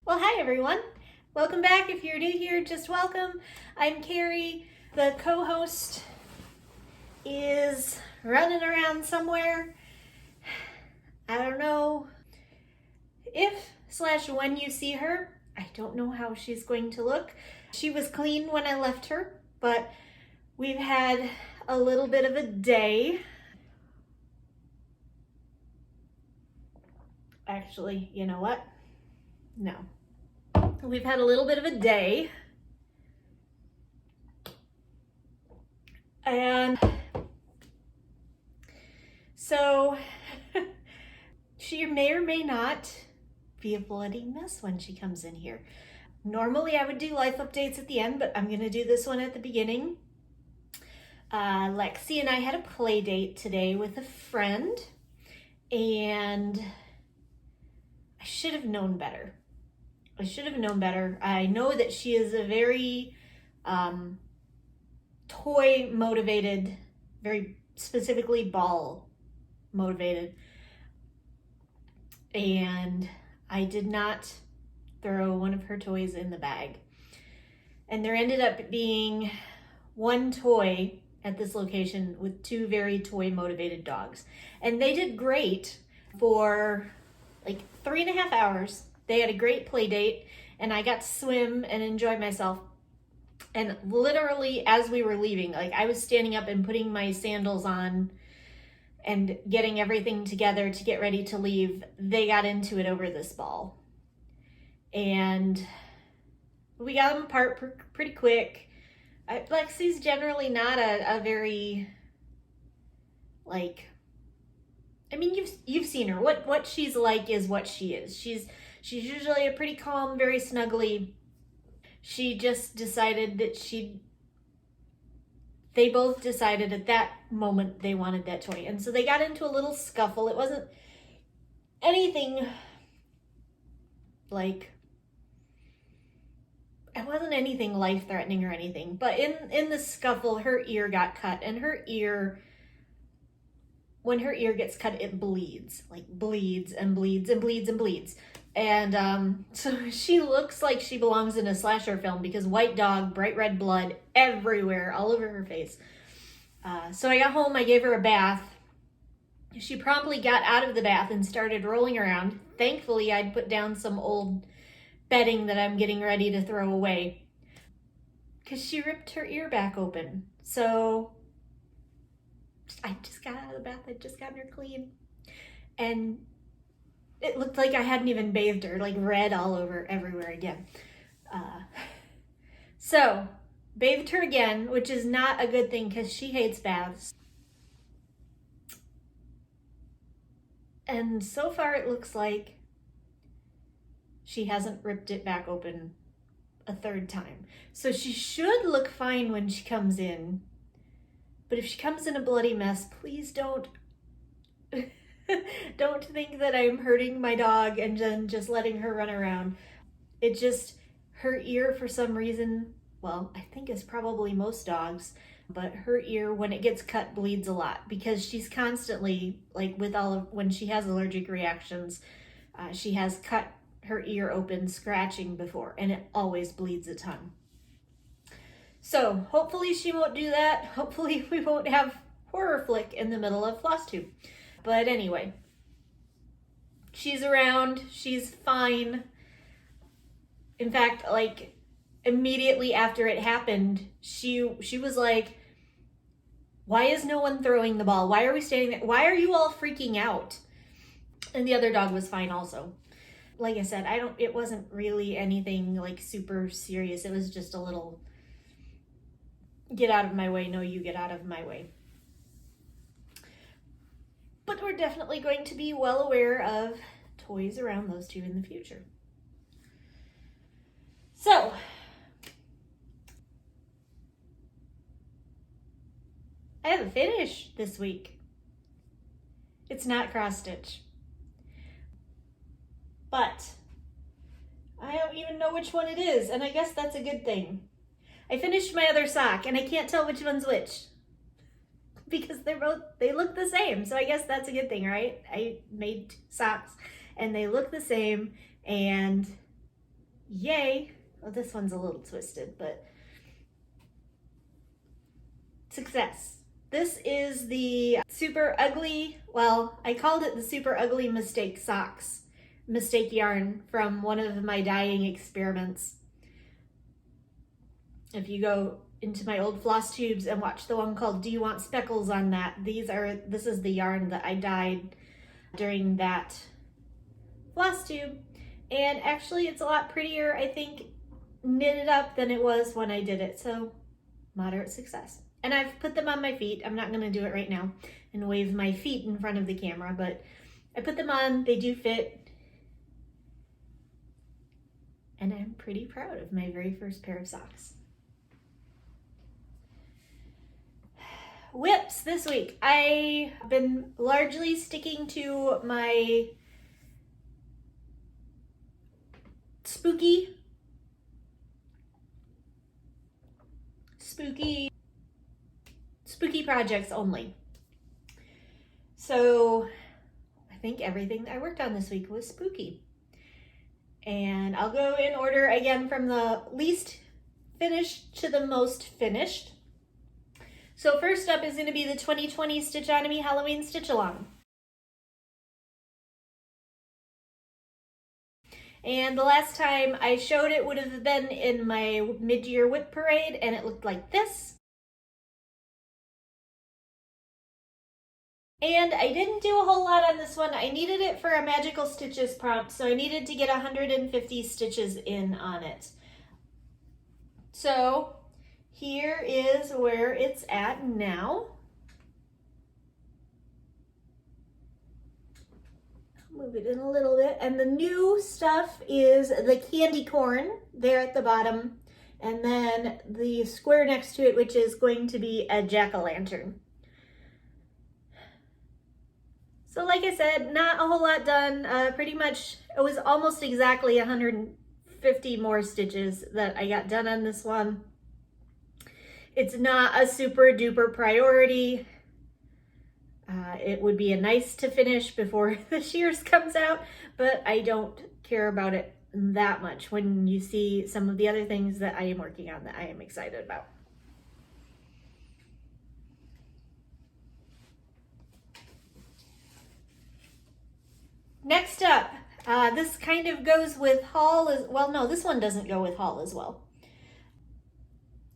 Well, hi everyone. Welcome back. If you're new here, just welcome. I'm Carrie. The co-host is running around somewhere. I don't know if/when you see her. I don't know how she's going to look. She was clean when I left her, but we've had a little bit of a day. Actually, you know what? No. We've had a little bit of a day. And so she may or may not be a bloody mess when she comes in here. Normally I would do life updates at the end, but I'm going to do this one at the beginning. Lexi and I had a play date today with a friend, and I should have known better. I know that she is a very toy motivated, very specifically ball motivated. And I did not throw one of her toys in the bag. And there ended up being one toy at this location with two very toy motivated dogs. And they did great for like 3.5 hours. They had a great play date, and I got to swim and enjoy myself. And literally as we were leaving, like I was standing up and putting my sandals on and getting everything together to get ready to leave, they got into it over this ball. And we got them apart pretty quick. Lexi's generally not a very, like, I mean, you've seen her. What she's like is what she is. She's usually a pretty calm, very snuggly. She just decided that they both decided at that moment they wanted that toy. And so they got into a little scuffle. It wasn't anything life-threatening or anything. But in the scuffle, her ear got cut, and when her ear gets cut, it bleeds. Like bleeds and bleeds and bleeds and bleeds. And so she looks like she belongs in a slasher film, because white dog, bright red blood everywhere, all over her face. So I got home, I gave her a bath. She promptly got out of the bath and started rolling around. Thankfully, I'd put down some old bedding that I'm getting ready to throw away, because she ripped her ear back open. So I just got out of the bath, I just got her clean. And it looked like I hadn't even bathed her, like red all over everywhere again. So bathed her again, which is not a good thing because she hates baths. And so far it looks like she hasn't ripped it back open a third time. So she should look fine when she comes in. But if she comes in a bloody mess, please don't think that I'm hurting my dog and then just letting her run around. Her ear, for some reason, well, I think it's probably most dogs, but her ear, when it gets cut, bleeds a lot, because she's constantly, like when she has allergic reactions, she has cut her ear open scratching before, and it always bleeds a ton. So hopefully she won't do that. Hopefully we won't have horror flick in the middle of Flosstube. But anyway, she's around, she's fine. In fact, like immediately after it happened, she was like, why is no one throwing the ball? Why are we standing there? Why are you all freaking out? And the other dog was fine also. Like I said, it wasn't really anything like super serious. It was just a little, get out of my way, no, you get out of my way. But we're definitely going to be well aware of toys around those two in the future. So, I have a finish this week. It's not cross stitch. But I don't even know which one it is, and I guess that's a good thing. I finished my other sock, and I can't tell which one's which, because they look the same. So I guess that's a good thing, right? I made socks and they look the same, and Yay. Well, this one's a little twisted, but success. This is the super ugly, well, I called it the super ugly mistake socks, mistake yarn from one of my dyeing experiments. If you go into my old floss tubes and watch the one called Do You Want Speckles on that, this is the yarn that I dyed during that floss tube. And actually it's a lot prettier, I think, knitted up than it was when I did it. So moderate success. And I've put them on my feet. I'm not going to do it right now and wave my feet in front of the camera, but I put them on. They do fit. And I'm pretty proud of my very first pair of socks. Whips this week. I've been largely sticking to my spooky projects only. So I think everything I worked on this week was spooky. And I'll go in order again from the least finished to the most finished. So first up is going to be the 2020 Stitchonomy Halloween Stitch Along. And the last time I showed it would have been in my mid-year whip parade, and it looked like this. And I didn't do a whole lot on this one. I needed it for a Magical Stitches prompt, so I needed to get 150 stitches in on it. So here is where it's at now. Move it in a little bit. And the new stuff is the candy corn there at the bottom, and then the square next to it, which is going to be a jack-o'-lantern. So like I said, not a whole lot done. Pretty much, it was almost exactly 150 more stitches that I got done on this one. It's not a super duper priority. It would be a nice to finish before the shears comes out, but I don't care about it that much when you see some of the other things that I am working on that I am excited about. Next up, this kind of goes with haul as well. No, this one doesn't go with haul as well.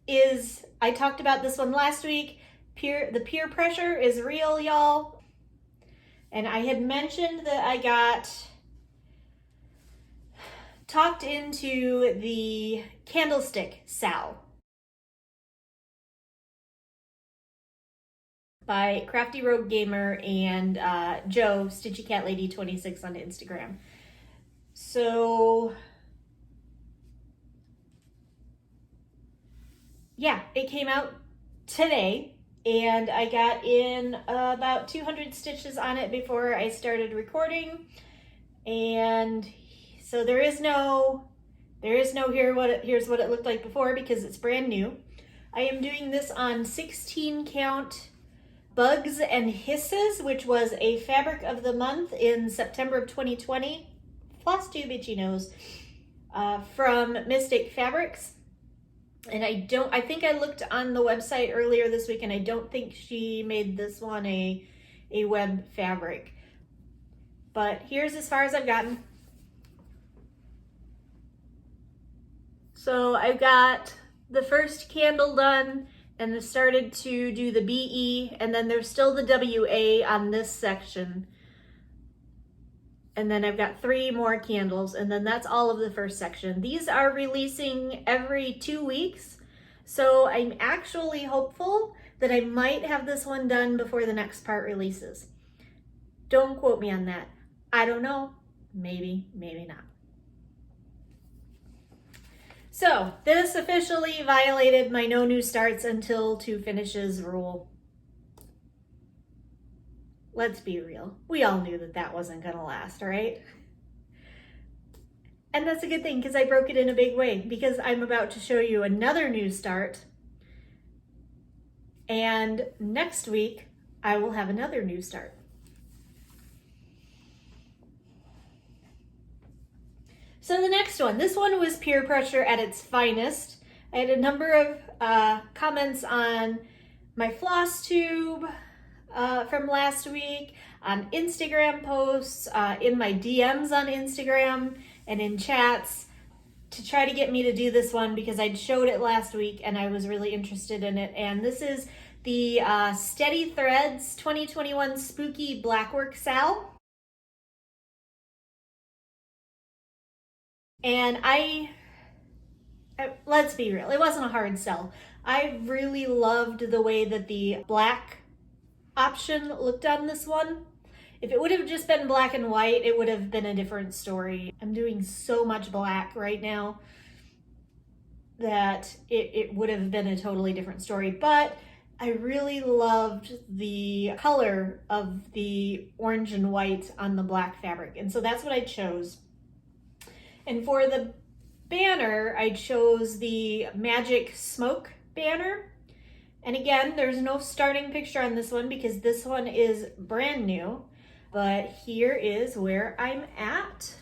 I talked about this one last week. The peer pressure is real, y'all. And I had mentioned that I got talked into the candlestick Sal by Crafty Rogue Gamer and Joe, Stitchy Cat Lady 26 on Instagram. So yeah, it came out today, and I got in about 200 stitches on it before I started recording. And so here's what it looked like before, because it's brand new. I am doing this on 16 count Bugs and Hisses, which was a fabric of the month in September of 2020. Flosstube Itchy Nose from Mystic Fabrics. And I think I looked on the website earlier this week, and I don't think she made this one a web fabric. But here's as far as I've gotten. So I've got the first candle done, and I've started to do the BE, and then there's still the WA on this section. And then I've got 3 more candles, and then that's all of the first section. These are releasing every 2 weeks, so I'm actually hopeful that I might have this one done before the next part releases. Don't quote me on that. I don't know. Maybe, maybe not. So this officially violated my no new starts until 2 finishes rule. Let's be real. We all knew that that wasn't gonna last, right? And that's a good thing, because I broke it in a big way, because I'm about to show you another new start. And next week, I will have another new start. So the next one, this one was peer pressure at its finest. I had a number of comments on my Flosstube from last week, on Instagram posts, in my DMs on Instagram, and in chats to try to get me to do this one because I'd showed it last week and I was really interested in it. And this is the Steady Threads 2021 Spooky Blackwork Sal. And let's be real, it wasn't a hard sell. I really loved the way that the black option looked on this one. If it would have just been black and white, it would have been a different story. I'm doing so much black right now that it would have been a totally different story. But I really loved the color of the orange and white on the black fabric. And so that's what I chose. And for the banner, I chose the Magic Smoke banner. And again, there's no starting picture on this one because this one is brand new. But here is where I'm at.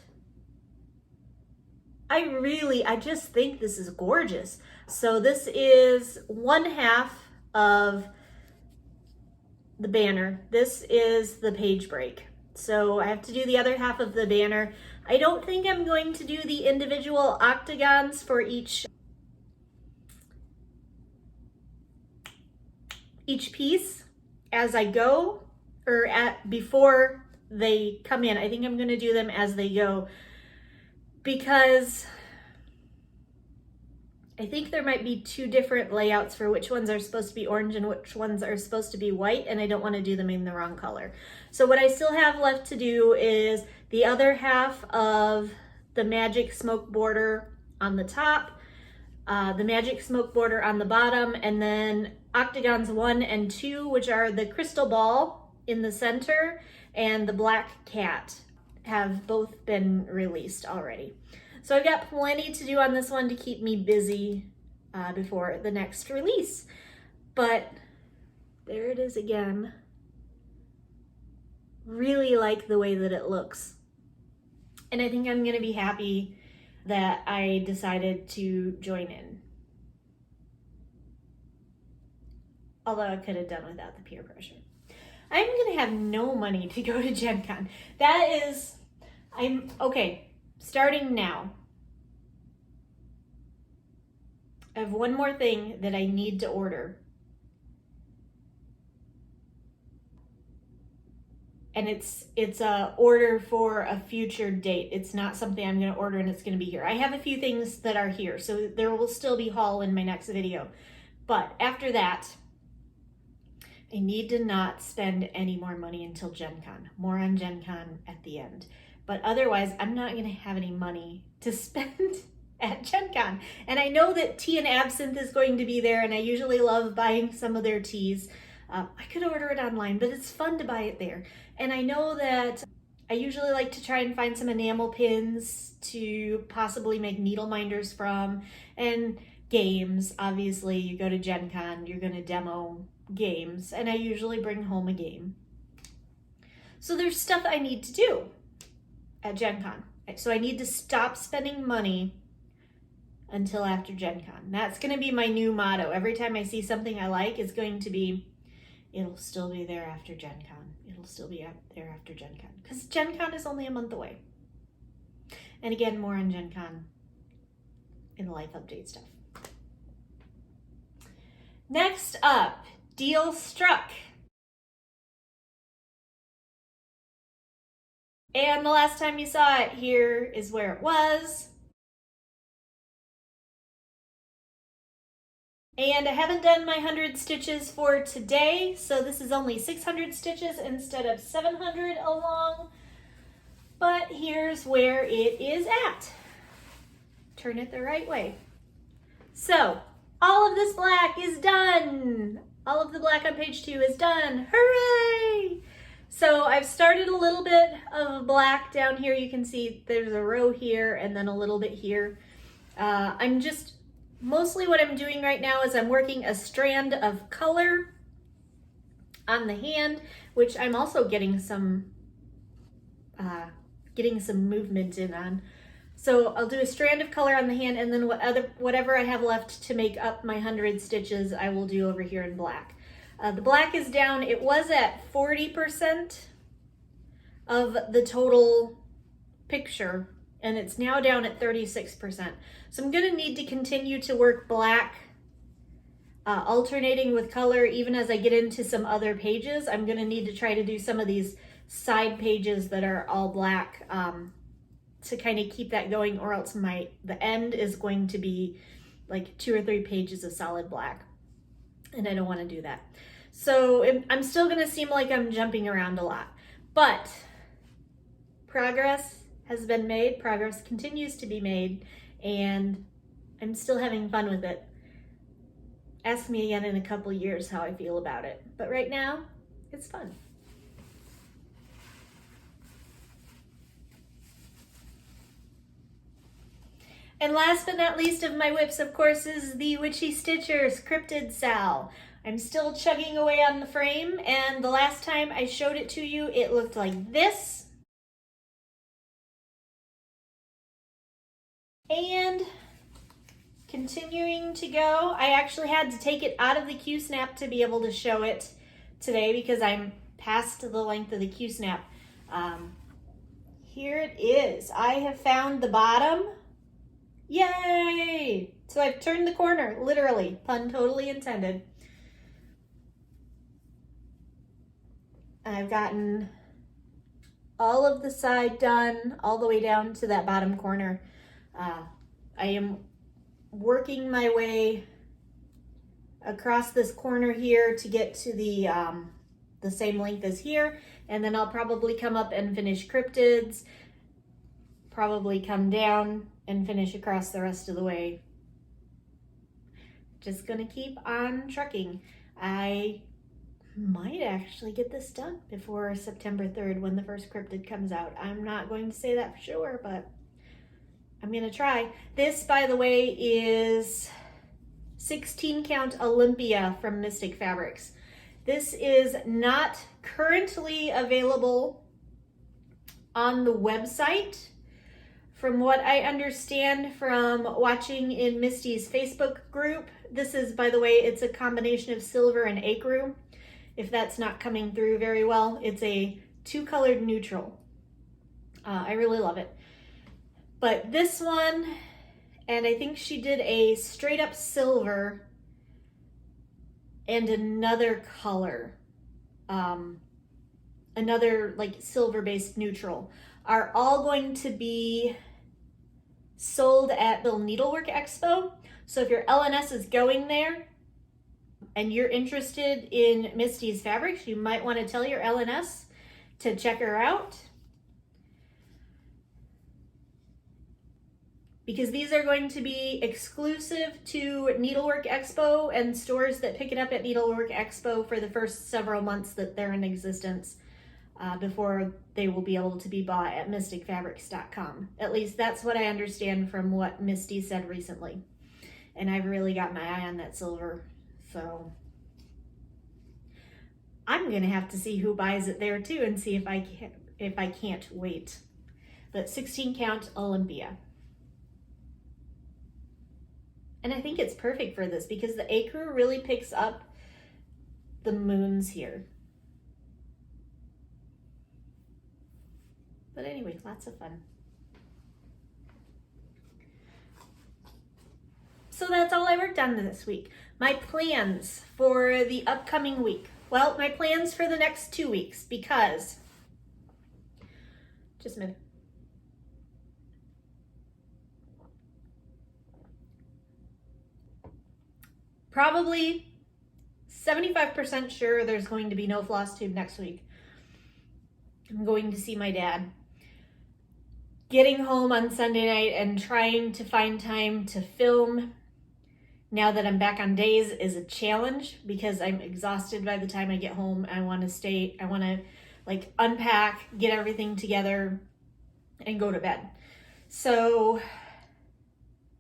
I just think this is gorgeous. So this is one half of the banner. This is the page break. So I have to do the other half of the banner. I don't think I'm going to do the individual octagons for each piece as I go, or before they come in. I think I'm going to do them as they go because I think there might be two different layouts for which ones are supposed to be orange and which ones are supposed to be white, and I don't want to do them in the wrong color. So what I still have left to do is the other half of the Magic Smoke border on the top, the Magic Smoke border on the bottom, and then octagons 1 and 2, which are the crystal ball in the center and the black cat, have both been released already. So I've got plenty to do on this one to keep me busy before the next release. But there it is again. Really like the way that it looks. And I think I'm gonna be happy that I decided to join in. Although I could have done without the peer pressure. I'm gonna have no money to go to Gen Con. Okay, starting now. I have one more thing that I need to order. And it's a order for a future date. It's not something I'm gonna order and it's gonna be here. I have a few things that are here, so there will still be haul in my next video. But after that, I need to not spend any more money until Gen Con. More on Gen Con at the end. But otherwise, I'm not gonna have any money to spend at Gen Con. And I know that Tea and Absinthe is going to be there, and I usually love buying some of their teas. I could order it online, but it's fun to buy it there. And I know that I usually like to try and find some enamel pins to possibly make needle minders from, and games. Obviously, you go to Gen Con, you're gonna demo games, and I usually bring home a game. So there's stuff I need to do at Gen Con. So I need to stop spending money until after Gen Con. That's gonna be my new motto. Every time I see something I like, it's going to be, it'll still be there after Gen Con. It'll still be there after Gen Con. Because Gen Con is only a month away. And again, more on Gen Con in the life update stuff. Next up, Deal Struck. And the last time you saw it, here is where it was. And I haven't done my 100 stitches for today, so this is only 600 stitches instead of 700 along. But here's where it is at. Turn it the right way. So, all of this black is done. All of the black on page 2 is done. Hooray! So I've started a little bit of black down here. You can see there's a row here and then a little bit here. Mostly what I'm doing right now is I'm working a strand of color on the hand, which I'm also getting some movement in on. So I'll do a strand of color on the hand, and then whatever I have left to make up my 100 stitches, I will do over here in black. The black is down. It was at 40% of the total picture, and it's now down at 36%. So I'm gonna need to continue to work black, alternating with color even as I get into some other pages. I'm gonna need to try to do some of these side pages that are all black, to kind of keep that going, or else the end is going to be like 2 or 3 pages of solid black, and I don't want to do that. So I'm still going to seem like I'm jumping around a lot, but progress has been made, progress continues to be made, and I'm still having fun with it. Ask me again in a couple years how I feel about it, but right now it's fun. And last but not least of my whips, of course, is the Witchy Stitcher Cryptid Sal. I'm still chugging away on the frame, and the last time I showed it to you, it looked like this. And continuing to go, I actually had to take it out of the Q-snap to be able to show it today because I'm past the length of the Q-snap. Here it is. I have found the bottom. Yay! So I've turned the corner, literally, pun totally intended. I've gotten all of the side done, all the way down to that bottom corner. I am working my way across this corner here to get to the same length as here, and then I'll probably come up and finish cryptids, probably come down and finish across the rest of the way. Just gonna keep on trucking. I might actually get this done before September 3rd when the first cryptid comes out. I'm not going to say that for sure, but I'm gonna try. This, by the way, is 16 count Olympia from Mystic Fabrics. This is not currently available on the website. From what I understand from watching in Misty's Facebook group, this is, by the way, it's a combination of silver and ecru. If that's not coming through very well, it's a 2-colored neutral. I really love it. But this one, and I think she did a straight up silver and another color, another like silver based neutral, are all going to be sold at the Needlework Expo. So if your LNS is going there and you're interested in Misty's fabrics, you might want to tell your LNS to check her out, because these are going to be exclusive to Needlework Expo and stores that pick it up at Needlework Expo for the first several months that they're in existence, before they will be able to be bought at mysticfabrics.com. At least that's what I understand from what Misty said recently. And I've really got my eye on that silver, so I'm gonna have to see who buys it there too and see if I can't wait. But 16 count Olympia. And I think it's perfect for this because the ecru really picks up the moons here. But anyway, lots of fun. So that's all I worked on this week. My plans for the upcoming week. Well, my plans for the next 2 weeks, because, just a minute. Probably 75% sure there's going to be no Flosstube next week. I'm going to see my dad. Getting home on Sunday night and trying to find time to film now that I'm back on days is a challenge because I'm exhausted by the time I get home. I want to like unpack, get everything together, and go to bed. So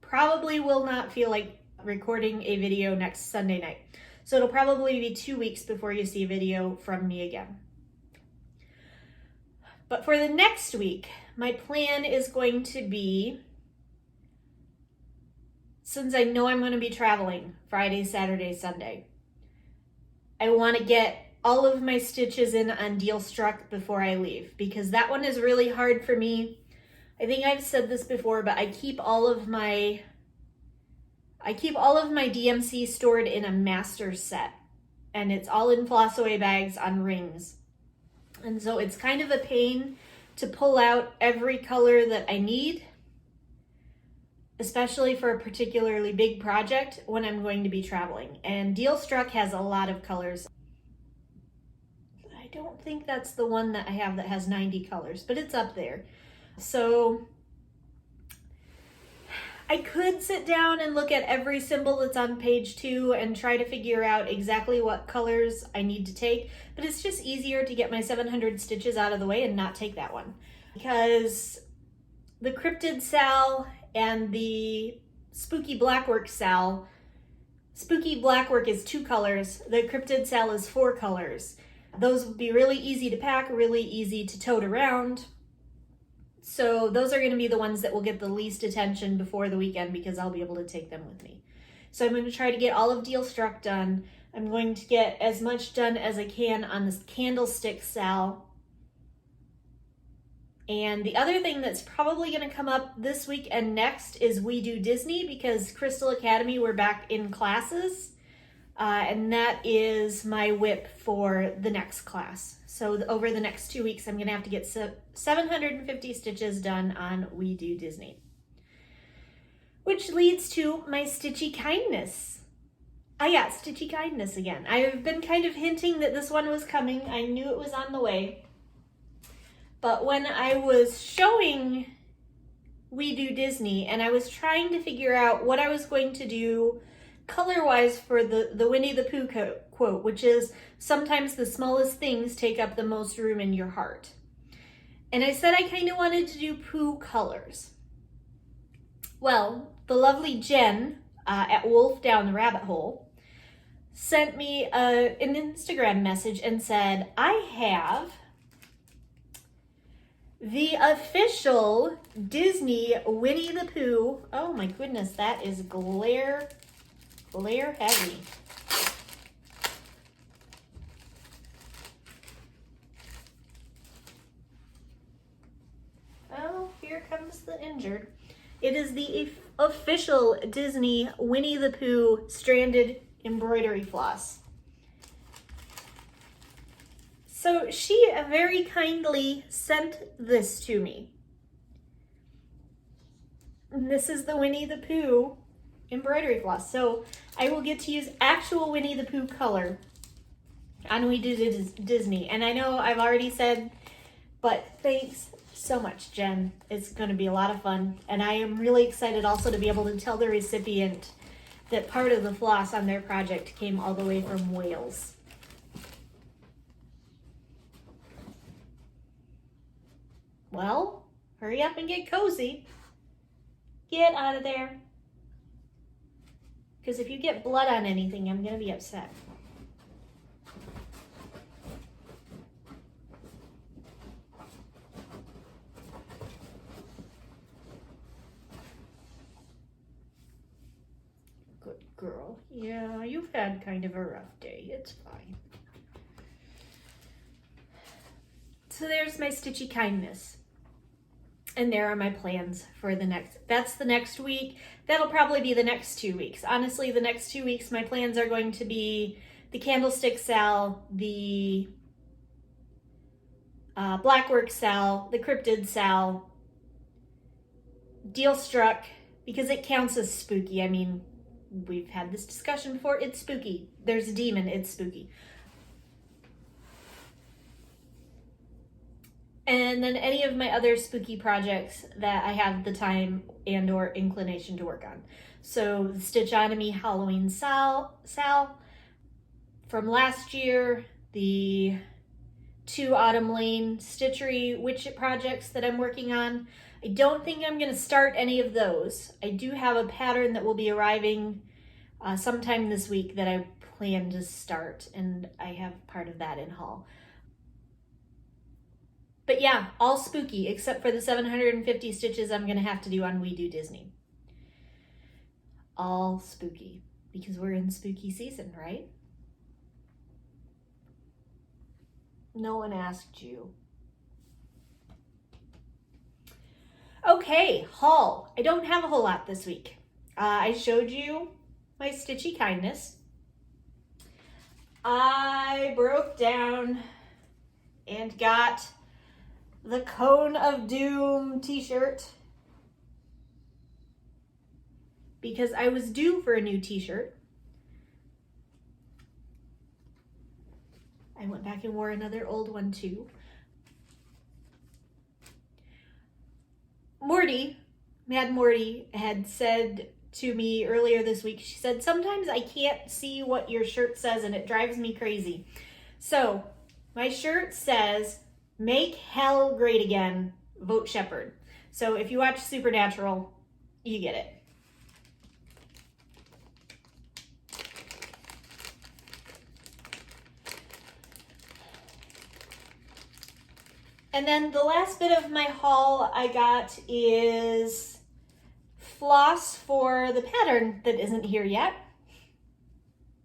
probably will not feel like recording a video next Sunday night. So it'll probably be 2 weeks before you see a video from me again. But for the next week, my plan is going to be since I know I'm going to be traveling Friday, Saturday, Sunday, I want to get all of my stitches in on Deal Struck before I leave, because that one is really hard for me. I think I've said this before, but I keep all of my DMC stored in a master set, and it's all in floss away bags on rings. And so it's kind of a pain to pull out every color that I need, especially for a particularly big project when I'm going to be traveling. And Deal Struck has a lot of colors. I don't think that's the one that I have that has 90 colors, but it's up there. So I could sit down and look at every symbol that's on page 2 and try to figure out exactly what colors I need to take, but it's just easier to get my 700 stitches out of the way and not take that one, because the Cryptid Sal and the Spooky Blackwork Sal, Spooky Blackwork is 2 colors, the Cryptid Sal is 4 colors. Those would be really easy to pack, really easy to tote around. So those are going to be the ones that will get the least attention before the weekend, because I'll be able to take them with me. So I'm going to try to get all of Deal Struck done. I'm going to get as much done as I can on this Candlestick Sal. And the other thing that's probably going to come up this week and next is We Do Disney, because Crystal Academy, we're back in classes. And that is my whip for the next class. So over the next 2 weeks, I'm going to have to get 750 stitches done on We Do Disney. Which leads to my Stitchy Kindness. Yeah, Stitchy Kindness again. I've been kind of hinting that this one was coming. I knew it was on the way. But when I was showing We Do Disney and I was trying to figure out what I was going to do color-wise for the Winnie the Pooh quote, which is, sometimes the smallest things take up the most room in your heart. And I said I kind of wanted to do Pooh colors. Well, the lovely Jen at Wolf Down the Rabbit Hole sent me an Instagram message and said, I have the official Disney Winnie the Pooh. Oh my goodness, that is glare heavy. Oh, here comes the injured. It is the official Disney Winnie the Pooh stranded embroidery floss. So she very kindly sent this to me. And this is the Winnie the Pooh embroidery floss. So I will get to use actual Winnie the Pooh color on We Do Disney. And I know I've already said, but thanks so much, Jen. It's going to be a lot of fun. And I am really excited also to be able to tell the recipient that part of the floss on their project came all the way from Wales. Well, hurry up and get cozy. Get out of there. Because if you get blood on anything, I'm going to be upset. Good girl. Yeah, you've had kind of a rough day. It's fine. So there's my Stitchy Kindness. And there are my plans for that's the next week. That'll probably be the next 2 weeks. Honestly, the next 2 weeks, my plans are going to be the Candlestick Sal, the Blackwork Sal, the Cryptid Sal, Deal Struck, because it counts as spooky. I mean, we've had this discussion before. It's spooky. There's a demon. It's spooky. And then any of my other spooky projects that I have the time and or inclination to work on. So the Stitchonomy Halloween Sal from last year, the 2 Autumn Lane Stitchery Witch projects that I'm working on. I don't think I'm going to start any of those. I do have a pattern that will be arriving sometime this week that I plan to start, and I have part of that in haul. But yeah, all spooky, except for the 750 stitches I'm going to have to do on We Do Disney. all spooky because we're in spooky season, right? No one asked you. Okay, haul. I don't have a whole lot this week. I showed you my Stitchy Kindness. I broke down and got the Cone of Doom t-shirt because I was due for a new t-shirt. I went back and wore another old one too. Mad Morty, had said to me earlier this week, she said, sometimes I can't see what your shirt says and it drives me crazy. So my shirt says, make hell great again, vote Shepherd. So if you watch Supernatural, you get it. And then the last bit of my haul I got is floss for the pattern that isn't here yet,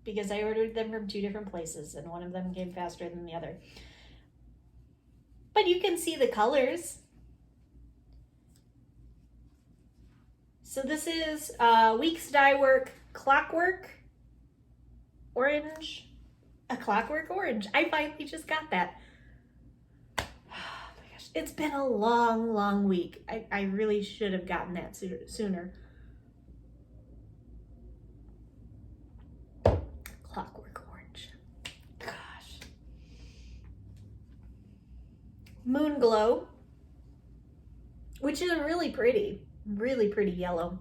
because I ordered them from 2 different places and one of them came faster than the other. But you can see the colors. So this is Weeks Dye Work Clockwork Orange. A Clockwork Orange. I finally just got that. It's been a long, long week. I really should have gotten that sooner. Clockwork Orange. Gosh. Moon Glow, which is really pretty yellow.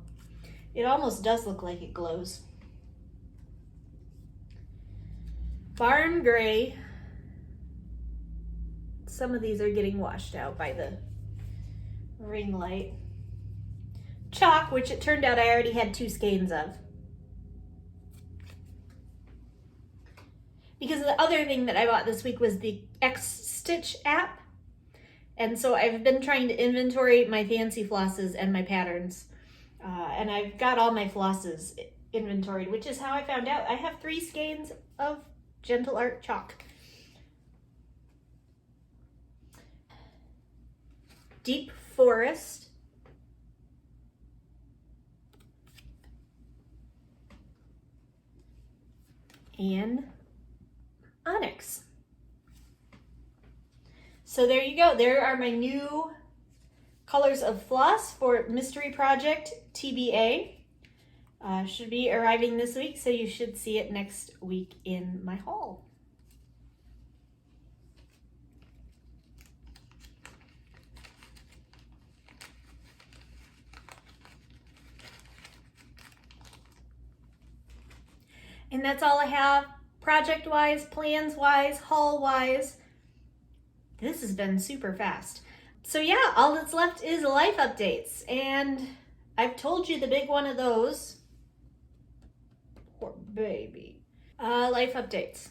It almost does look like it glows. Barn Gray. Some of these are getting washed out by the ring light. Chalk, which it turned out I already had 2 skeins of. Because the other thing that I bought this week was the X Stitch app. And so I've been trying to inventory my fancy flosses and my patterns. And I've got all my flosses inventoried, which is how I found out I have 3 skeins of Gentle Art chalk. Deep Forest. And Onyx. So there you go. There are my new colors of floss for Mystery Project TBA. Should be arriving this week, so you should see it next week in my haul. And that's all I have, project-wise, plans-wise, haul-wise. This has been super fast. So yeah, all that's left is life updates. And I've told you the big one of those. Poor baby. Life updates.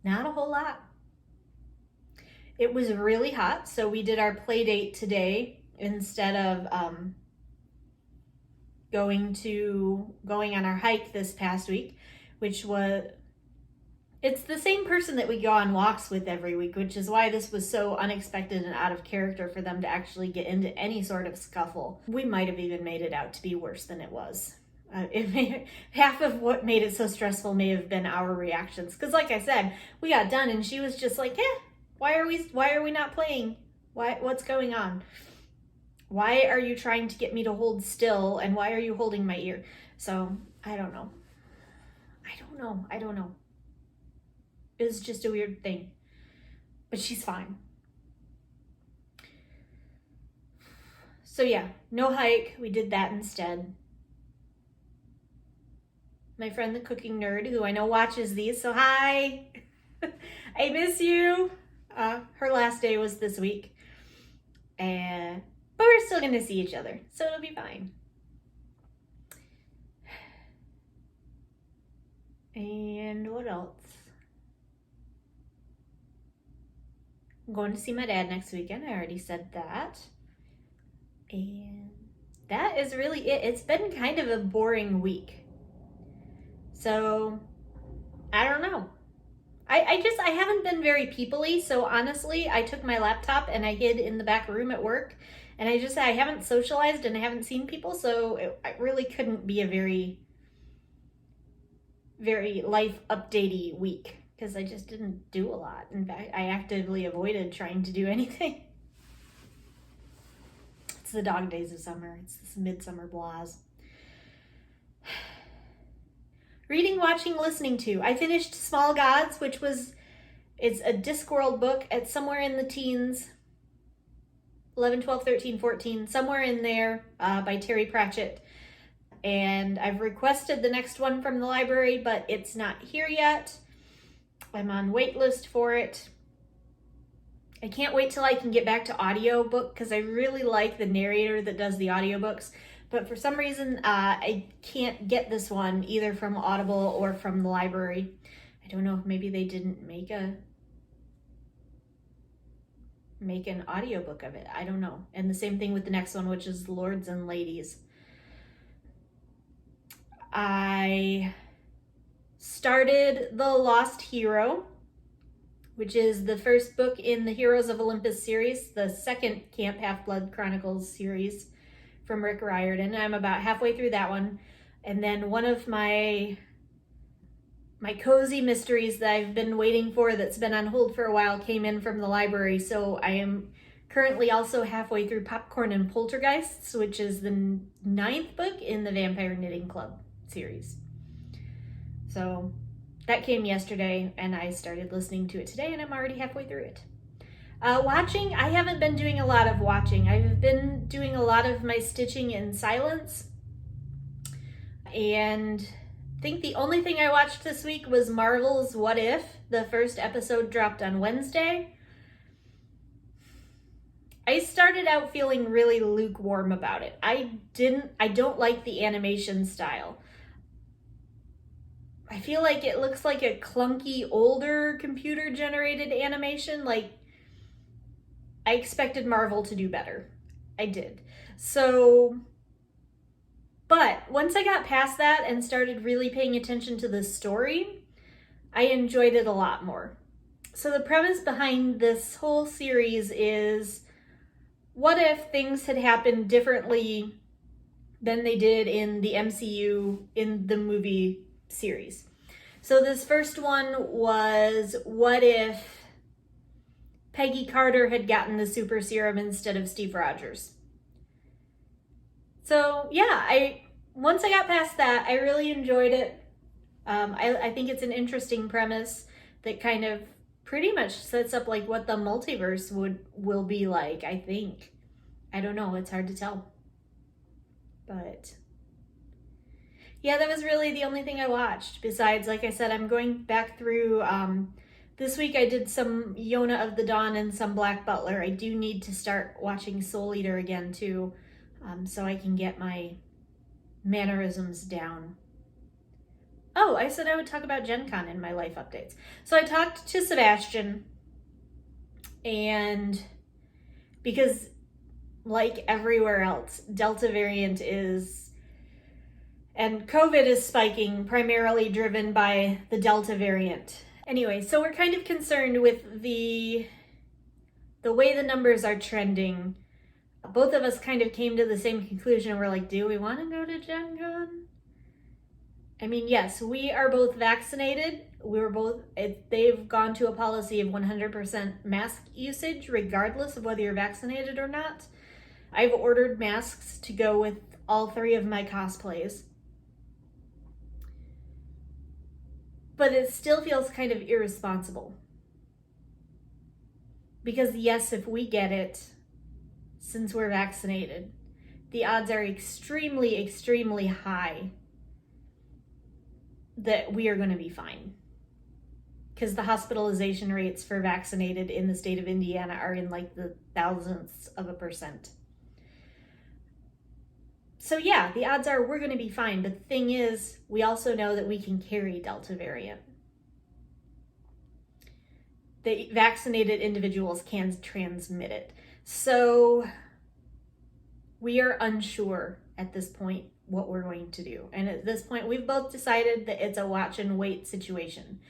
Not a whole lot. It was really hot, so we did our play date today instead of going on our hike this past week, which was, it's the same person that we go on walks with every week, which is why this was so unexpected and out of character for them to actually get into any sort of scuffle. We might have even made it out to be worse than it was. Half of what made it so stressful may have been our reactions. Because like I said, we got done and she was just like, why are we not playing? What's going on? Why are you trying to get me to hold still? And why are you holding my ear? So I don't know. It was just a weird thing, but she's fine. So yeah, no hike. We did that instead. My friend, the cooking nerd, who I know watches these, so hi, I miss you. Her last day was this week, but we're still gonna see each other, so it'll be fine. And what else? I'm going to see my dad next weekend. I already said that. And that is really it. It's been kind of a boring week. So, I don't know. I haven't been very people-y, so honestly, I took my laptop and I hid in the back room at work, and I haven't socialized and I haven't seen people, so it really couldn't be a very, very life updatey week, because I just didn't do a lot. In fact, I actively avoided trying to do anything. It's the dog days of summer. It's this midsummer blahs. Reading, watching, listening to. I finished Small Gods, it's a Discworld book. It's somewhere in the teens. 11, 12, 13, 14, somewhere in there, by Terry Pratchett. And I've requested the next one from the library, but it's not here yet. I'm on wait list for it. I can't wait till I can get back to audiobook, because I really like the narrator that does the audiobooks. But for some reason, I can't get this one either from Audible or from the library. I don't know if maybe they didn't make an audiobook of it. I don't know. And the same thing with the next one, which is Lords and Ladies. I started The Lost Hero, which is the first book in the Heroes of Olympus series, the second Camp Half-Blood Chronicles series from Rick Riordan. I'm about halfway through that one. And then one of my cozy mysteries that I've been waiting for, that's been on hold for a while, came in from the library. So I am currently also halfway through Popcorn and Poltergeists, which is the 9th book in the Vampire Knitting Club series. So that came yesterday, and I started listening to it today, and I'm already halfway through it. Watching, I haven't been doing a lot of watching. I've been doing a lot of my stitching in silence. And I think the only thing I watched this week was Marvel's What If. The first episode dropped on Wednesday. I started out feeling really lukewarm about it. I don't like the animation style. I feel like it looks like a clunky, older computer-generated animation. Like, I expected Marvel to do better. I did. So, but once I got past that and started really paying attention to the story, I enjoyed it a lot more. So the premise behind this whole series is, what if things had happened differently than they did in the MCU in the movie series? So this first one was, what if Peggy Carter had gotten the super serum instead of Steve Rogers? So yeah, once I got past that, I really enjoyed it. I think it's an interesting premise that kind of pretty much sets up like what the multiverse will be like, I think. I don't know, it's hard to tell. But yeah, that was really the only thing I watched. Besides, like I said, I'm going back through, this week I did some Yona of the Dawn and some Black Butler. I do need to start watching Soul Eater again too, so I can get my mannerisms down. Oh, I said I would talk about Gen Con in my life updates. So I talked to Sebastian, and because like everywhere else, Delta variant is, and COVID is spiking, primarily driven by the Delta variant. Anyway, so we're kind of concerned with the way the numbers are trending. Both of us kind of came to the same conclusion. We're like, do we want to go to Gen Con? I mean, yes, we are both vaccinated. They've gone to a policy of 100% mask usage, regardless of whether you're vaccinated or not. I've ordered masks to go with all 3 of my cosplays. But it still feels kind of irresponsible. Because yes, if we get it, since we're vaccinated, the odds are extremely, extremely high that we are going to be fine. Because the hospitalization rates for vaccinated in the state of Indiana are in like the thousandths of a percent. So yeah, the odds are we're going to be fine. But the thing is, we also know that we can carry Delta variant. The vaccinated individuals can transmit it. So we are unsure at this point what we're going to do. And at this point, we've both decided that it's a watch and wait situation.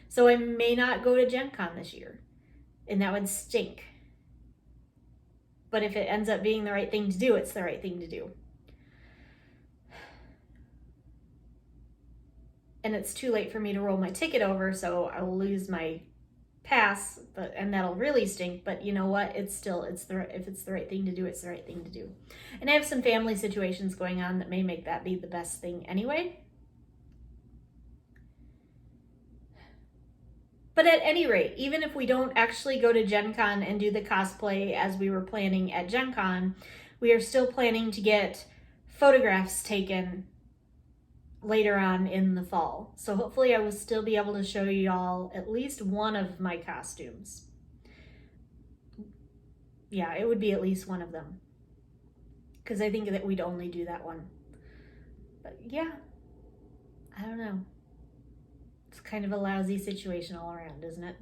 So I may not go to Gen Con this year, and that would stink. But if it ends up being the right thing to do, it's the right thing to do. And it's too late for me to roll my ticket over, so I'll lose my pass, and that'll really stink. But you know what? If it's the right thing to do, it's the right thing to do. And I have some family situations going on that may make that be the best thing anyway. But at any rate, even if we don't actually go to Gen Con and do the cosplay as we were planning at Gen Con, we are still planning to get photographs taken later on in the fall. So hopefully I will still be able to show y'all at least one of my costumes. Yeah, it would be at least one of them, because I think that we'd only do that one. But yeah, I don't know. It's kind of a lousy situation all around, isn't it?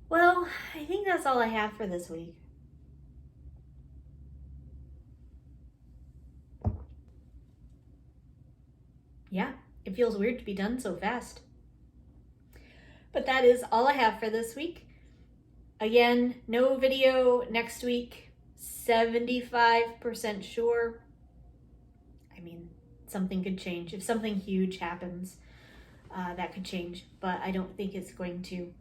Well, I think that's all I have for this week. Yeah, it feels weird to be done so fast. But that is all I have for this week. Again, no video next week, 75% sure. I mean, something could change. If something huge happens, that could change, but I don't think it's going to.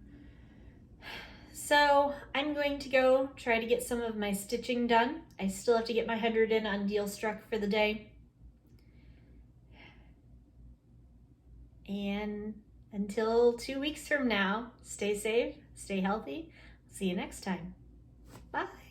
So I'm going to go try to get some of my stitching done. I still have to get my 100 in on Deal Struck for the day. And until 2 weeks from now, stay safe, stay healthy. See you next time. Bye.